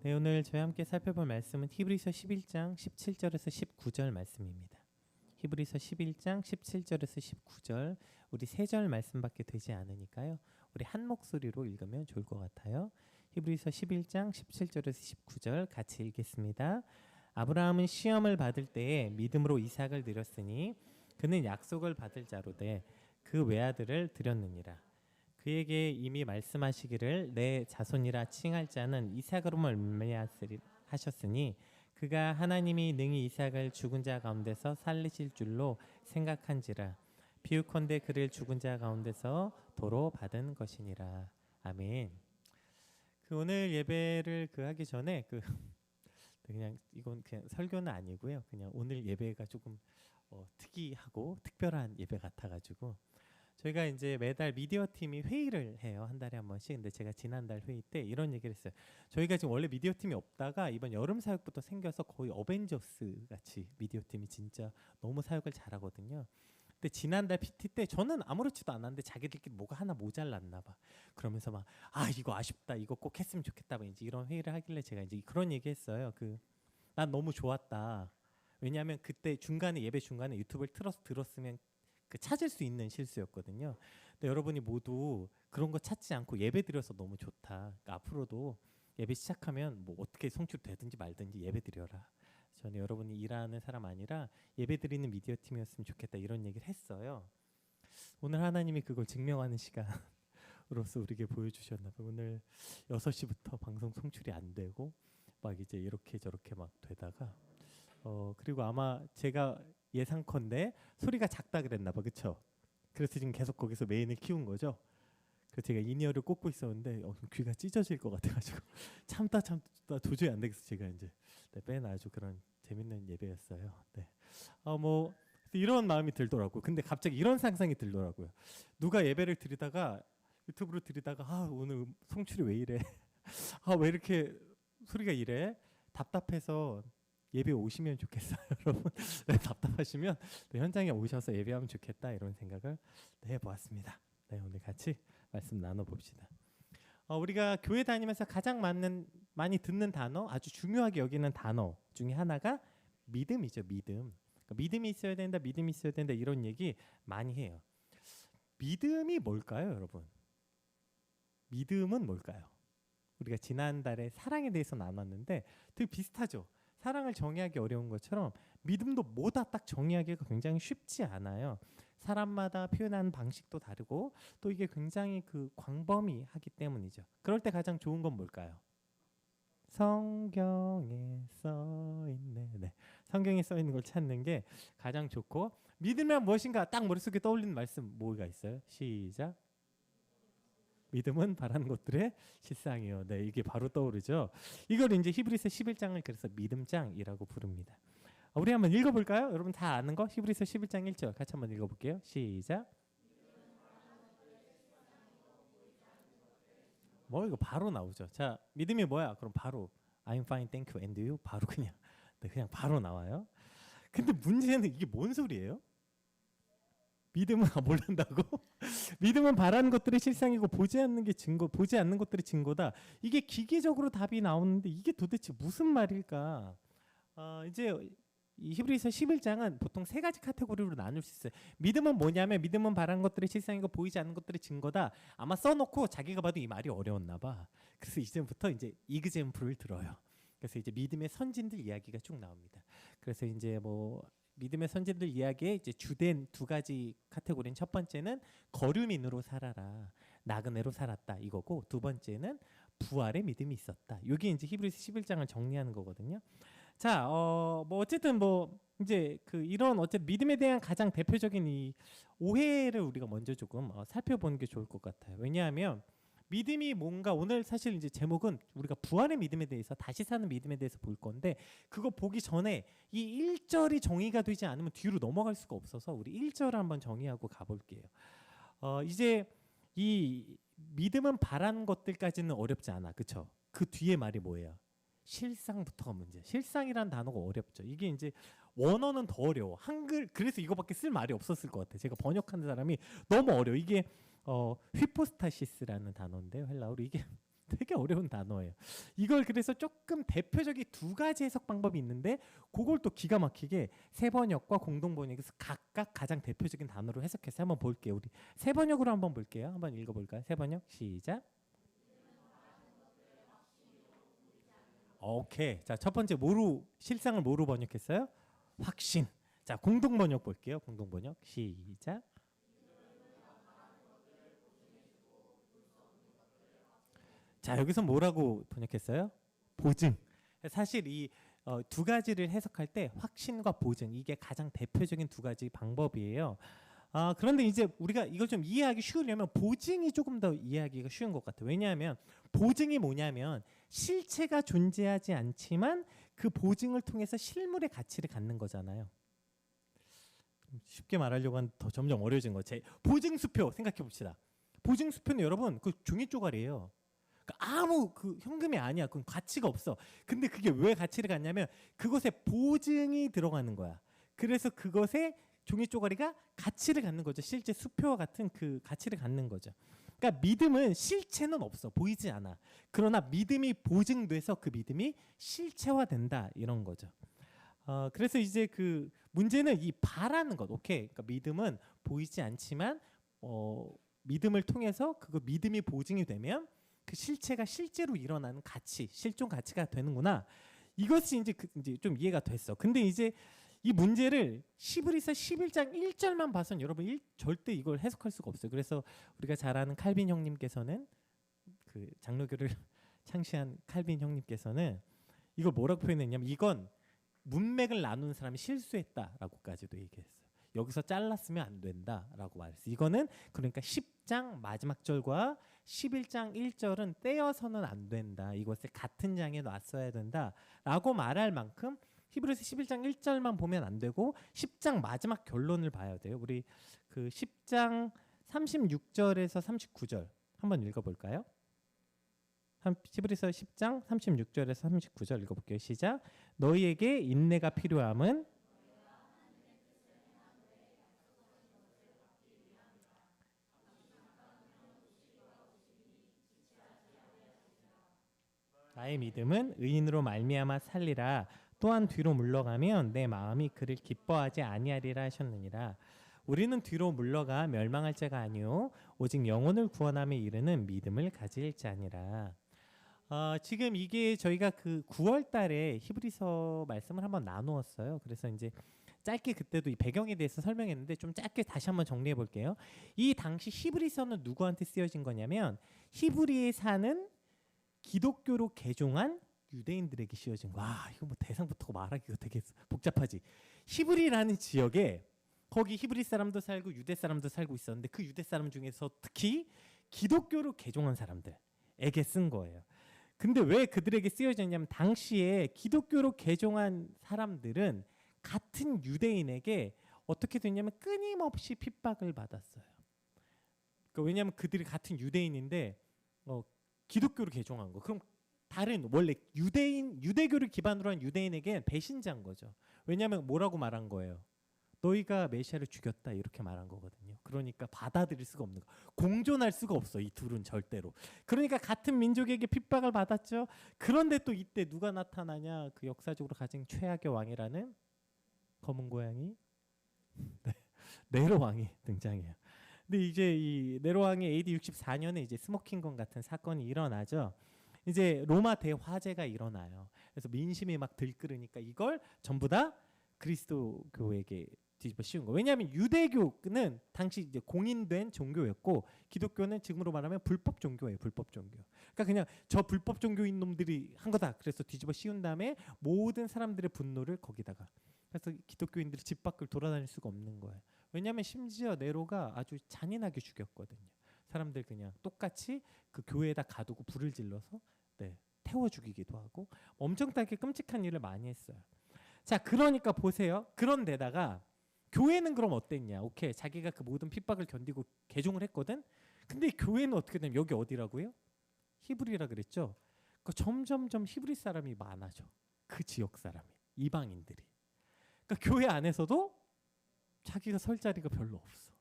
네, 오늘 저희 함께 살펴볼 말씀은 히브리서 11장 17절에서 19절 말씀입니다. 히브리서 11장 17절에서 19절, 우리 3절 말씀밖에 되지 않으니까요. 우리 한 목소리로 읽으면 좋을 것 같아요. 히브리서 11장 17절에서 19절 같이 읽겠습니다. 아브라함은 시험을 받을 때에 믿음으로 이삭을 드렸으니 그는 약속을 받을 자로되 그 외아들을 드렸느니라. 그에게 이미 말씀하시기를 내 자손이라 칭할 자는 이삭으로 말미암으리라 하셨으니 그가 하나님이 능히 이삭을 죽은 자 가운데서 살리실 줄로 생각한지라. 비유컨대 그를 죽은 자 가운데서 도로 받은 것이니라. 아멘. 오늘 예배를 하기 전에 그냥 이건 그냥 설교는 아니고요. 그냥 오늘 예배가 조금 특이하고 특별한 예배 같아가지고 저희가 이제 매달 미디어 팀이 회의를 해요. 한 달에 한 번씩. 근데 제가 지난달 회의 때 이런 얘기를 했어요. 저희가 지금 원래 미디어 팀이 없다가 이번 여름 사역부터 생겨서 거의 어벤져스 같이 미디어 팀이 진짜 너무 사역을 잘하거든요. 근데 지난달 PT 때 저는 아무렇지도 않았는데 자기들끼리 뭐가 하나 모자랐나 봐. 그러면서 막 이거 아쉽다. 이거 꼭 했으면 좋겠다. 이제 이런 회의를 하길래 제가 이제 그런 얘기 했어요. 난 너무 좋았다. 왜냐하면 그때 예배 중간에 유튜브를 틀어서 들었으면 찾을 수 있는 실수였거든요. 근데 여러분이 모두 그런 거 찾지 않고 예배 드려서 너무 좋다. 그러니까 앞으로도 예배 시작하면 뭐 어떻게 송출되든지 말든지 예배 드려라. 저는 여러분이 일하는 사람 아니라 예배 드리는 미디어 팀이었으면 좋겠다 이런 얘기를 했어요. 오늘 하나님이 그걸 증명하는 시간으로서 우리에게 보여주셨나 봐요. 오늘 6시부터 방송 송출이 안 되고 막 이제 이렇게 저렇게 막 되다가 그리고 아마 제가 예상컨대 소리가 작다 그랬나 봐. 그쵸? 그래서 지금 계속 거기서 메인을 키운 거죠. 그래서 제가 인이어를 꽂고 있었는데 귀가 찢어질 것 같아가지고 참다 도저히 안 되겠어. 제가 이제 아주 그런 재밌는 예배였어요. 네. 뭐 이런 마음이 들더라고요. 근데 갑자기 이런 상상이 들더라고요. 누가 예배를 드리다가 유튜브로 드리다가 오늘 송출이 왜 이래? 왜 이렇게 소리가 이래? 답답해서 예배 오시면 좋겠어요. 여러분. 네, 답답하시면 현장에 오셔서 예배하면 좋겠다 이런 생각을 해보았습니다. 네, 오늘 같이 말씀 나눠봅시다. 우리가 교회 다니면서 가장 많이 듣는 단어, 아주 중요하게 여기는 단어 중에 하나가 믿음이죠. 믿음. 그러니까 믿음이 있어야 된다, 믿음이 있어야 된다 이런 얘기 많이 해요. 믿음이 뭘까요, 여러분? 믿음은 뭘까요? 우리가 지난달에 사랑에 대해서 나눴는데 되게 비슷하죠. 사랑을 정의하기 어려운 것처럼 믿음도 뭐다 딱 정의하기가 굉장히 쉽지 않아요. 사람마다 표현하는 방식도 다르고 또 이게 굉장히 광범위하기 때문이죠. 그럴 때 가장 좋은 건 뭘까요? 성경에 써있네. 네. 성경에 써있는 걸 찾는 게 가장 좋고, 믿으면 무엇인가 딱 머릿속에 떠올리는 말씀 뭐가 있어요? 시작. 믿음은 바라는 것들의 실상이요. 네, 이게 바로 떠오르죠. 이걸 이제 히브리서 11장을 그래서 믿음장이라고 부릅니다. 우리 한번 읽어볼까요? 여러분 다 아는 거? 히브리서 11장 1절 같이 한번 읽어볼게요. 시작. 이거 바로 나오죠. 자, 믿음이 뭐야? 그럼 바로 I'm fine, thank you, and you? 바로 그냥 바로 나와요. 근데 문제는 이게 뭔 소리예요? 믿음은 모른다고? 믿음은 바라는 것들의 실상이고 보지 않는 것들의 증거다. 이게 기계적으로 답이 나오는데 이게 도대체 무슨 말일까? 이제 이 히브리서 11장은 보통 3가지 카테고리로 나눌 수 있어요. 믿음은 뭐냐면 믿음은 바라는 것들의 실상이고 보이지 않는 것들의 증거다. 아마 써놓고 자기가 봐도 이 말이 어려웠나 봐. 그래서 이제부터 이제 이그젬플을 들어요. 그래서 이제 믿음의 선진들 이야기가 쭉 나옵니다. 그래서 이제 믿음의 선진들 이야기에 이제 주된 2가지 카테고리는 첫 번째는 거류민으로 살아라. 나그네로 살았다 이거고, 두 번째는 부활의 믿음이 있었다. 이게 이제 히브리서 11장을 정리하는 거거든요. 자, 어쨌든 이제 이런 어쨌든 믿음에 대한 가장 대표적인 이 오해를 우리가 먼저 조금 살펴보는 게 좋을 것 같아요. 왜냐하면 믿음이 뭔가 오늘 사실 이제 제목은 우리가 부활의 믿음에 대해서 다시 사는 믿음에 대해서 볼 건데 그거 보기 전에 이 1절이 정의가 되지 않으면 뒤로 넘어갈 수가 없어서 우리 1절을 한번 정의하고 가볼게요. 이제 이 믿음은 바라는 것들까지는 어렵지 않아. 그쵸? 그 뒤에 말이 뭐예요? 실상부터가 문제야. 실상이라는 단어가 어렵죠. 이게 이제 원어는 더 어려워. 그래서 이거밖에 쓸 말이 없었을 것 같아. 제가 번역하는 사람이 너무 어려워. 이게 휘포스타시스라는 단어인데요. 헬라어로 이게 되게 어려운 단어예요. 이걸 그래서 조금 대표적인 두 가지 해석 방법이 있는데 그걸 또 기가 막히게 세번역과 공동번역에서 각각 가장 대표적인 단어로 해석해서 한번 볼게요. 우리 세번역으로 한번 볼게요. 한번 읽어볼까요? 세번역 시작. 오케이. 자, 첫 번째 뭐로 실상을 뭐로 번역했어요? 확신. 자, 공동번역 볼게요. 공동번역 시작. 자, 여기서 뭐라고 번역했어요? 보증. 사실 이 두 가지를 해석할 때 확신과 보증 이게 가장 대표적인 두 가지 방법이에요. 그런데 이제 우리가 이걸 좀 이해하기 쉬우려면 보증이 조금 더 이해하기가 쉬운 것 같아요. 왜냐하면 보증이 뭐냐면 실체가 존재하지 않지만 그 보증을 통해서 실물의 가치를 갖는 거잖아요. 쉽게 말하려고 하면 더 점점 어려워진 거. 제 보증수표 생각해 봅시다. 보증수표는 여러분 그 종이 쪼가리예요. 아무 그 현금이 아니야. 그건 가치가 없어. 근데 그게 왜 가치를 갖냐면 그것에 보증이 들어가는 거야. 그래서 그것에 종이 쪼가리가 가치를 갖는 거죠. 실제 수표와 같은 그 가치를 갖는 거죠. 그러니까 믿음은 실체는 없어. 보이지 않아. 그러나 믿음이 보증돼서 그 믿음이 실체화된다. 이런 거죠. 그래서 이제 그 문제는 이 바라는 것. 오케이. 그러니까 믿음은 보이지 않지만 믿음을 통해서 그거 믿음이 보증이 되면 그 실체가 실제로 일어나는 가치, 실존 가치가 되는구나. 이것이 이제 좀 이해가 됐어. 근데 이제 이 문제를 히브리서 11장 1절만 봐서는 여러분 절대 이걸 해석할 수가 없어요. 그래서 우리가 잘 아는 칼빈 형님께서는 그 장로교를 창시한 칼빈 형님께서는 이걸 뭐라고 표현했냐면 이건 문맥을 나눈 사람이 실수했다라고까지도 얘기했어요. 여기서 잘랐으면 안 된다라고 말했어요. 이거는 그러니까 10장 마지막 절과 11장 1절은 떼어서는 안 된다. 이것을 같은 장에 놨어야 된다라고 말할 만큼 히브리서 11장 1절만 보면 안 되고 10장 마지막 결론을 봐야 돼요. 우리 그 10장 36절에서 39절 한번 읽어볼까요? 히브리서 10장 36절에서 39절 읽어볼게요. 시작. 너희에게 인내가 필요함은 나의 믿음은 의인으로 말미암아 살리라. 또한 뒤로 물러가면 내 마음이 그를 기뻐하지 아니하리라 하셨느니라. 우리는 뒤로 물러가 멸망할 자가 아니요 오직 영혼을 구원함에 이르는 믿음을 가질 자니라. 지금 이게 저희가 그 9월 달에 히브리서 말씀을 한번 나누었어요. 그래서 이제 짧게 그때도 이 배경에 대해서 설명했는데 좀 짧게 다시 한번 정리해 볼게요. 이 당시 히브리서는 누구한테 쓰여진 거냐면 히브리에 사는 기독교로 개종한 유대인들에게 씌워진 거. 와, 이거 뭐 대상부터 말하기가 되게 복잡하지. 히브리라는 지역에 거기 히브리 사람도 살고 유대 사람도 살고 있었는데 그 유대 사람 중에서 특히 기독교로 개종한 사람들에게 쓴 거예요. 근데 왜 그들에게 쓰여졌냐면 당시에 기독교로 개종한 사람들은 같은 유대인에게 어떻게 됐냐면 끊임없이 핍박을 받았어요. 그러니까 왜냐하면 그들이 같은 유대인인데 기독교로 개종한 거. 그럼 다른 원래 유대교를 기반으로 한 유대인에게 배신자인 거죠. 왜냐하면 뭐라고 말한 거예요? 너희가 메시아를 죽였다 이렇게 말한 거거든요. 그러니까 받아들일 수가 없는 거. 공존할 수가 없어. 이 둘은 절대로. 그러니까 같은 민족에게 핍박을 받았죠. 그런데 또 이때 누가 나타나냐? 그 역사적으로 가장 최악의 왕이라는 검은 고양이 네로 왕이 등장해요. 근데 이제 이 네로 왕이 AD 64년에 이제 스모킹건 같은 사건이 일어나죠. 이제 로마 대화재가 일어나요. 그래서 민심이 막 들끓으니까 이걸 전부 다 그리스도교에게 뒤집어 씌운 거. 왜냐하면 유대교는 당시 이제 공인된 종교였고 기독교는 지금으로 말하면 불법 종교예요. 불법 종교. 그러니까 그냥 저 불법 종교인 놈들이 한 거다. 그래서 뒤집어 씌운 다음에 모든 사람들의 분노를 거기다가. 그래서 기독교인들이 집 밖을 돌아다닐 수가 없는 거예요. 왜냐하면 심지어 네로가 아주 잔인하게 죽였거든요. 사람들 그냥 똑같이 그 교회에다 가두고 불을 질러서 태워 죽이기도 하고 엄청나게 끔찍한 일을 많이 했어요. 자, 그러니까 보세요. 그런데다가 교회는 그럼 어땠냐? 오케이, 자기가 그 모든 핍박을 견디고 개종을 했거든. 근데 교회는 어떻게 되면 여기 어디라고요? 히브리라 그랬죠. 그러니까 점점점 히브리 사람이 많아져. 그 지역 사람이, 이방인들이. 그러니까 교회 안에서도 자기가 설 자리가 별로 없어.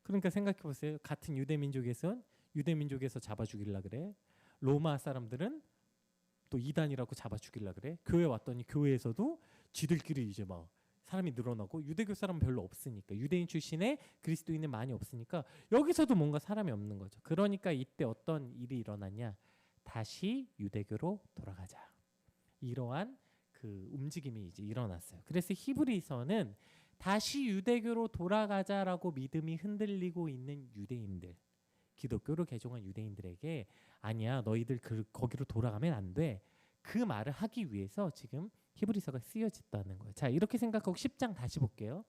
그러니까 생각해 보세요. 같은 유대 민족에서 잡아 죽이려 그래. 로마 사람들은 또 이단이라고 잡아 죽이려 그래. 교회 왔더니 교회에서도 지들끼리 이제 막 사람이 늘어나고 유대교 사람은 별로 없으니까 유대인 출신의 그리스도인은 많이 없으니까 여기서도 뭔가 사람이 없는 거죠. 그러니까 이때 어떤 일이 일어났냐? 다시 유대교로 돌아가자. 이러한 그 움직임이 이제 일어났어요. 그래서 히브리서는 다시 유대교로 돌아가자라고 믿음이 흔들리고 있는 유대인들, 기독교로 개종한 유대인들에게 아니야 너희들 거기로 돌아가면 안 돼. 그 말을 하기 위해서 지금 히브리서가 쓰여졌다는 거예요. 자, 이렇게 생각하고 10장 다시 볼게요.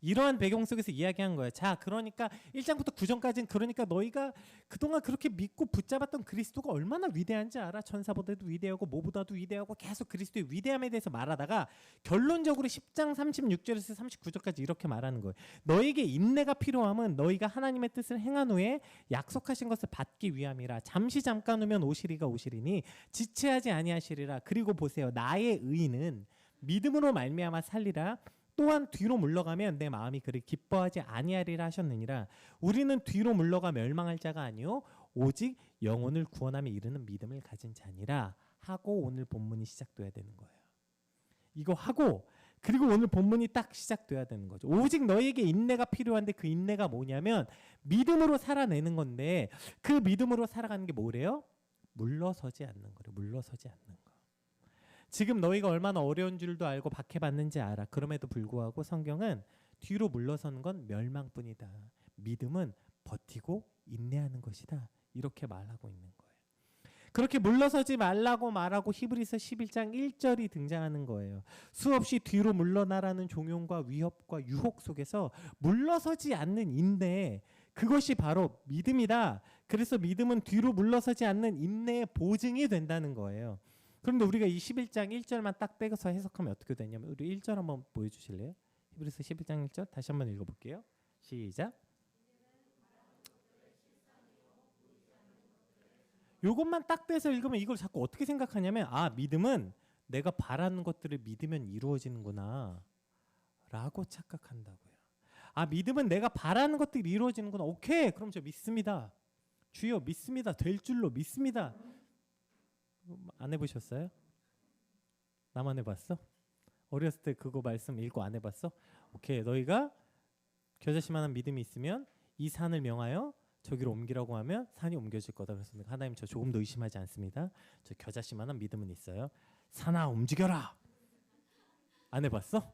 이러한 배경 속에서 이야기한 거예요. 자, 그러니까 1장부터 9장까지는 그러니까 너희가 그동안 그렇게 믿고 붙잡았던 그리스도가 얼마나 위대한지 알아. 천사보다도 위대하고 뭐보다도 위대하고 계속 그리스도의 위대함에 대해서 말하다가 결론적으로 10장 36절에서 39절까지 이렇게 말하는 거예요. 너에게 인내가 필요함은 너희가 하나님의 뜻을 행한 후에 약속하신 것을 받기 위함이라. 잠시 잠깐 후면 오시리가 오시리니 지체하지 아니하시리라. 그리고 보세요. 나의 의인은 믿음으로 말미암아 살리라. 또한 뒤로 물러가면 내 마음이 그리 기뻐하지 아니하리라 하셨느니라. 우리는 뒤로 물러가 멸망할 자가 아니요 오직 영혼을 구원함에 이르는 믿음을 가진 자니라 하고 오늘 본문이 시작돼야 되는 거예요. 이거 하고 그리고 오늘 본문이 딱 시작돼야 되는 거죠. 오직 너희에게 인내가 필요한데 그 인내가 뭐냐면 믿음으로 살아내는 건데 그 믿음으로 살아가는 게 뭐래요? 물러서지 않는 거래요. 물러서지 않는 거. 지금 너희가 얼마나 어려운 줄도 알고 박해받는지 알아. 그럼에도 불구하고 성경은 뒤로 물러서는 건 멸망뿐이다. 믿음은 버티고 인내하는 것이다. 이렇게 말하고 있는 거예요. 그렇게 물러서지 말라고 말하고 히브리서 11장 1절이 등장하는 거예요. 수없이 뒤로 물러나라는 종용과 위협과 유혹 속에서 물러서지 않는 인내, 그것이 바로 믿음이다. 그래서 믿음은 뒤로 물러서지 않는 인내의 보증이 된다는 거예요. 그런데 우리가 이 11장 1절만 딱 떼서 해석하면 어떻게 되냐면 우리 1절 한번 보여주실래요? 히브리서 11장 1절 다시 한번 읽어볼게요. 시작. 요것만 딱 떼서 읽으면 이걸 자꾸 어떻게 생각하냐면 아 믿음은 내가 바라는 것들을 믿으면 이루어지는구나 라고 착각한다고요. 아 믿음은 내가 바라는 것들이 이루어지는구나. 오케이 그럼 저 믿습니다. 주여 믿습니다. 될 줄로 믿습니다. 안 해보셨어요? 나만 해봤어? 어렸을 때 그거 말씀 읽고 안 해봤어? 오케이 너희가 겨자씨만한 믿음이 있으면 이 산을 명하여 저기로 옮기라고 하면 산이 옮겨질 거다. 그래서 하나님 저 조금도 의심하지 않습니다. 저 겨자씨만한 믿음은 있어요. 산아 움직여라. 안 해봤어?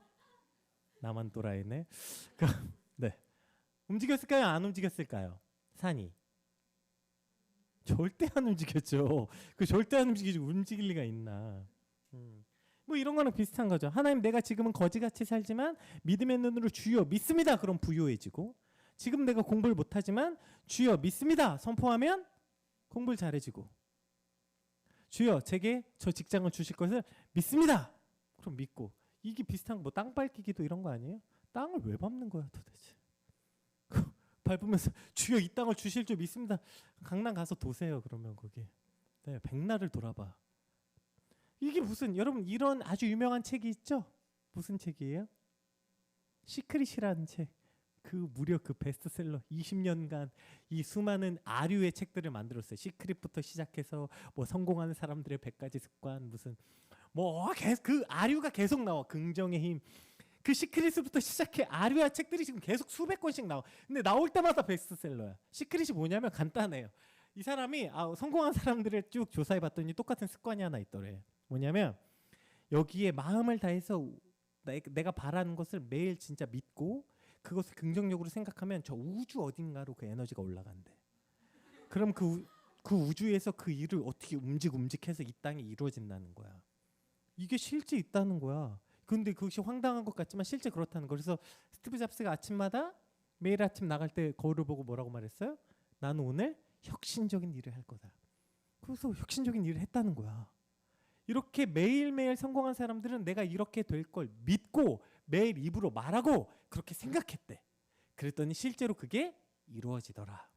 나만 또라이네. 네. 움직였을까요? 안 움직였을까요? 산이 절대 안 움직였죠. 그 절대 안 움직이지 움직일 리가 있나. 뭐 이런 거랑 비슷한 거죠. 하나님 내가 지금은 거지같이 살지만 믿음의 눈으로 주여 믿습니다. 그럼 부요해지고 지금 내가 공부를 못하지만 주여 믿습니다. 선포하면 공부를 잘해지고 주여 제게 저 직장을 주실 것을 믿습니다. 그럼 믿고 이게 비슷한 거 뭐 땅 밟기기도 이런 거 아니에요? 땅을 왜 밟는 거야 도대체. 밟으면서 주여 이 땅을 주실 줄 믿습니다. 강남 가서 도세요. 그러면 거기 네, 백날을 돌아봐. 이게 무슨 여러분 이런 아주 유명한 책이 있죠? 무슨 책이에요? 시크릿이라는 책. 그 무려 그 베스트셀러 20년간 이 수많은 아류의 책들을 만들었어요. 시크릿부터 시작해서 뭐 성공하는 사람들의 100가지 습관 무슨 뭐 그 아류가 계속 나와. 긍정의 힘. 그 시크릿부터 시작해 아류아 책들이 지금 계속 수백 권씩 나와. 근데 나올 때마다 베스트셀러야. 시크릿이 뭐냐면 간단해요. 이 사람이 성공한 사람들을 쭉 조사해봤더니 똑같은 습관이 하나 있더래. 뭐냐면 여기에 마음을 다해서 내가 바라는 것을 매일 진짜 믿고 그것을 긍정적으로 생각하면 저 우주 어딘가로 그 에너지가 올라간대. 그럼 그 우주에서 그 일을 어떻게 움직해서 이 땅에 이루어진다는 거야. 이게 실제 있다는 거야. 근데 그것이 황당한 것 같지만 실제 그렇다는 거. 그래서 스티브 잡스가 아침마다 매일 아침 나갈 때 거울을 보고 뭐라고 말했어요? 나는 오늘 혁신적인 일을 할 거다. 그래서 혁신적인 일을 했다는 거야. 이렇게 매일매일 성공한 사람들은 내가 이렇게 될 걸 믿고 매일 입으로 말하고 그렇게 생각했대. 그랬더니 실제로 그게 이루어지더라.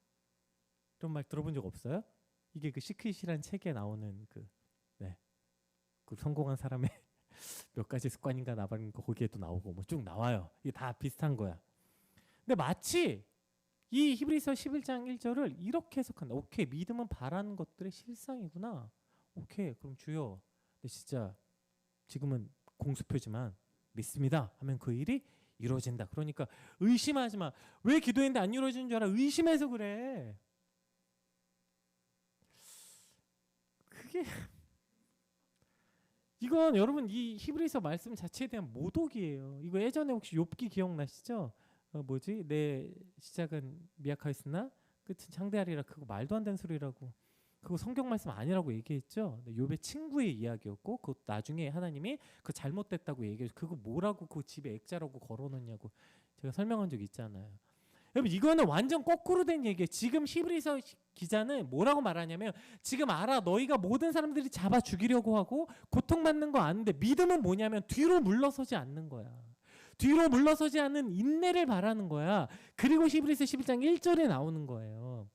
이런 말 들어본 적 없어요? 이게 그 시크릿이라는 책에 나오는 그 성공한 사람의 몇 가지 습관인가 나발인 거 거기에도 나오고 뭐 쭉 나와요. 이게 다 비슷한 거야. 근데 마치 이 히브리서 11장 1절을 이렇게 해석한다. 오케이, 믿음은 바라는 것들의 실상이구나. 오케이, 그럼 주여, 네, 진짜 지금은 공수표지만 믿습니다 하면 그 일이 이루어진다. 그러니까 의심하지 마. 왜 기도했는데 안 이루어지는 줄 알아? 의심해서 그래. 그게 이건 여러분 이 히브리서 말씀 자체에 대한 모독이에요. 이거 예전에 혹시 욥기 기억나시죠? 뭐지? 내 시작은 미약하였으나 끝은 창대하리라. 그거 말도 안 되는 소리라고. 그거 성경 말씀 아니라고 얘기했죠. 욥의 친구의 이야기였고, 그 나중에 하나님이 그 잘못됐다고 얘기해. 그거 뭐라고 그 집에 액자라고 걸어놓냐고 제가 설명한 적 있잖아요. 여러분 이거는 완전 거꾸로 된 얘기예요. 지금 히브리서 기자는 뭐라고 말하냐면, 지금 알아, 너희가 모든 사람들이 잡아 죽이려고 하고 고통받는 거 아는데, 믿음은 뭐냐면 뒤로 물러서지 않는 거야. 뒤로 물러서지 않는 인내를 바라는 거야. 그리고 히브리서 11장 1절에 나오는 거예요.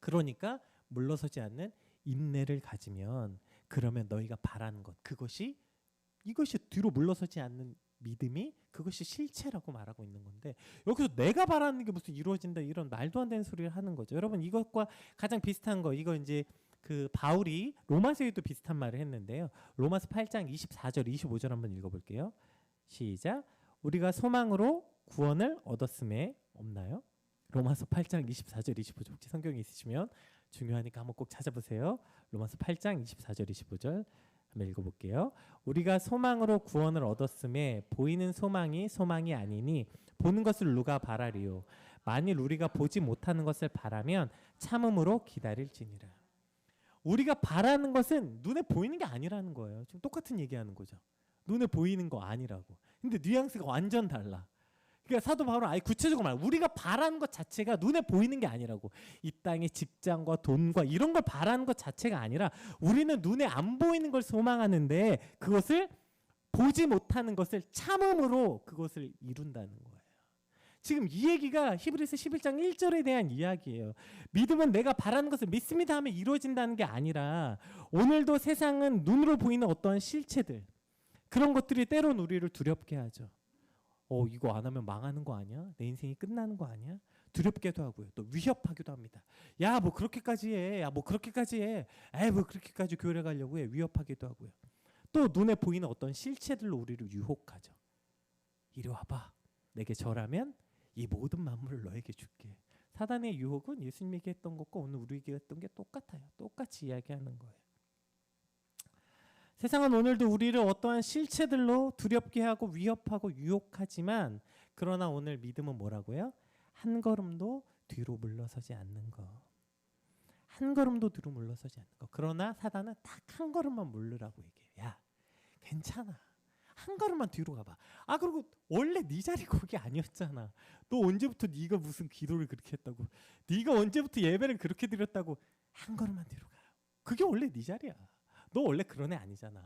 그러니까 물러서지 않는 인내를 가지면, 그러면 너희가 바라는 것, 이것이 뒤로 물러서지 않는 믿음이, 그것이 실체라고 말하고 있는 건데, 여기서 내가 바라는 게 무슨 이루어진다 이런 말도 안 되는 소리를 하는 거죠. 여러분 이것과 가장 비슷한 거, 이거 이제 그 바울이 로마서에도 비슷한 말을 했는데요. 로마서 8장 24절 25절 한번 읽어볼게요. 시작. 우리가 소망으로 구원을 얻었음에 없나요? 로마서 8장 24절 25절 혹시 성경이 있으시면 중요하니까 한번 꼭 찾아보세요. 로마서 8장 24절 25절 한번 읽어볼게요. 우리가 소망으로 구원을 얻었음에 보이는 소망이 소망이 아니니 보는 것을 누가 바라리요. 만일 우리가 보지 못하는 것을 바라면 참음으로 기다릴지니라. 우리가 바라는 것은 눈에 보이는 게 아니라는 거예요. 지금 똑같은 얘기하는 거죠. 눈에 보이는 거 아니라고. 근데 뉘앙스가 완전 달라. 그러니까 사도 바울은 아예 구체적으로 말해. 우리가 바라는 것 자체가 눈에 보이는 게 아니라고. 이 땅의 직장과 돈과 이런 걸 바라는 것 자체가 아니라, 우리는 눈에 안 보이는 걸 소망하는데 그것을 보지 못하는 것을 참음으로 그것을 이룬다는 거예요. 지금 이 얘기가 히브리서 11장 1절에 대한 이야기예요. 믿음은 내가 바라는 것을 믿습니다 하면 이루어진다는 게 아니라, 오늘도 세상은 눈으로 보이는 어떠한 실체들, 그런 것들이 때론 우리를 두렵게 하죠. 이거 안 하면 망하는 거 아니야? 내 인생이 끝나는 거 아니야? 두렵게도 하고요. 또 위협하기도 합니다. 야, 뭐 그렇게까지 해. 야, 뭐 그렇게까지 해. 에이, 뭐 그렇게까지 교회 가려고 해. 위협하기도 하고요. 또 눈에 보이는 어떤 실체들로 우리를 유혹하죠. 이리 와봐. 내게 절하면 이 모든 만물을 너에게 줄게. 사단의 유혹은 예수님에게 했던 것과 오늘 우리에게 했던 게 똑같아요. 똑같이 이야기하는 거예요. 세상은 오늘도 우리를 어떠한 실체들로 두렵게 하고 위협하고 유혹하지만, 그러나 오늘 믿음은 뭐라고요? 한 걸음도 뒤로 물러서지 않는 것. 한 걸음도 뒤로 물러서지 않는 것. 그러나 사단은 딱 한 걸음만 물르라고 얘기해요. 야, 괜찮아. 한 걸음만 뒤로 가봐. 아, 그리고 원래 네 자리 거기 아니었잖아. 너 언제부터 네가 무슨 기도를 그렇게 했다고. 네가 언제부터 예배를 그렇게 드렸다고. 한 걸음만 뒤로 가요. 그게 원래 네 자리야. 너 원래 그런 애 아니잖아.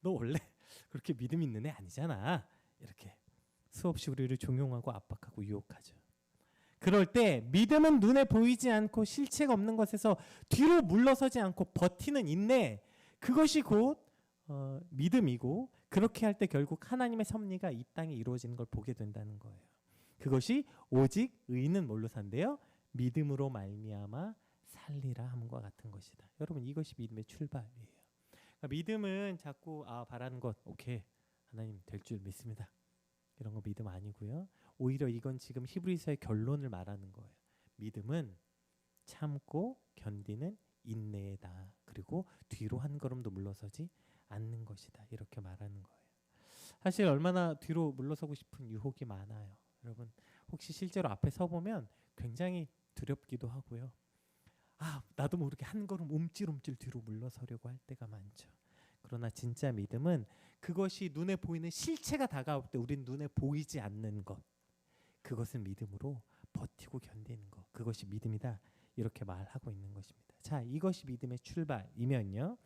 너 원래 그렇게 믿음 있는 애 아니잖아. 이렇게 수없이 우리를 종용하고 압박하고 유혹하죠. 그럴 때 믿음은 눈에 보이지 않고 실체가 없는 것에서 뒤로 물러서지 않고 버티는 인내, 그것이 곧 믿음이고, 그렇게 할 때 결국 하나님의 섭리가 이 땅에 이루어지는 걸 보게 된다는 거예요. 그것이 오직 의인은 뭘로 산대요? 믿음으로 말미암아 살리라 함과 같은 것이다. 여러분 이것이 믿음의 출발이에요. 믿음은 자꾸 바라는 것, 오케이, 하나님 될 줄 믿습니다, 이런 거 믿음 아니고요. 오히려 이건 지금 히브리서의 결론을 말하는 거예요. 믿음은 참고 견디는 인내다. 그리고 뒤로 한 걸음도 물러서지 않는 것이다. 이렇게 말하는 거예요. 사실 얼마나 뒤로 물러서고 싶은 유혹이 많아요. 여러분 혹시 실제로 앞에 서보면 굉장히 두렵기도 하고요. 나도 모르게 한 걸음 움찔움찔 뒤로 물러서려고 할 때가 많죠. 그러나 진짜 믿음은 그것이 눈에 보이는 실체가 다가올 때 우린 눈에 보이지 않는 것, 그것을 믿음으로 버티고 견디는 것, 그것이 믿음이다. 이렇게 말하고 있는 것입니다. 자, 이것이 믿음의 출발이면요.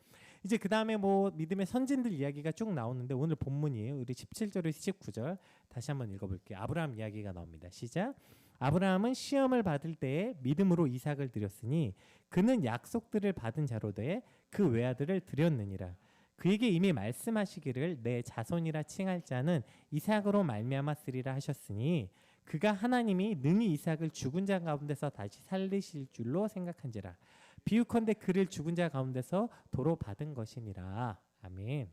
이제 그 다음에 뭐 믿음의 선진들 이야기가 쭉 나오는데, 오늘 본문이에요. 우리 17절에서 19절 다시 한번 읽어볼게요. 아브라함 이야기가 나옵니다. 시작. 아브라함은 시험을 받을 때에 믿음으로 이삭을 드렸으니 그는 약속들을 받은 자로 돼 그 외아들을 드렸느니라. 그에게 이미 말씀하시기를 내 자손이라 칭할 자는 이삭으로 말미암았으리라 하셨으니 그가 하나님이 능히 이삭을 죽은 자 가운데서 다시 살리실 줄로 생각한지라. 비유컨대 그를 죽은 자 가운데서 도로 받은 것이니라. 아멘.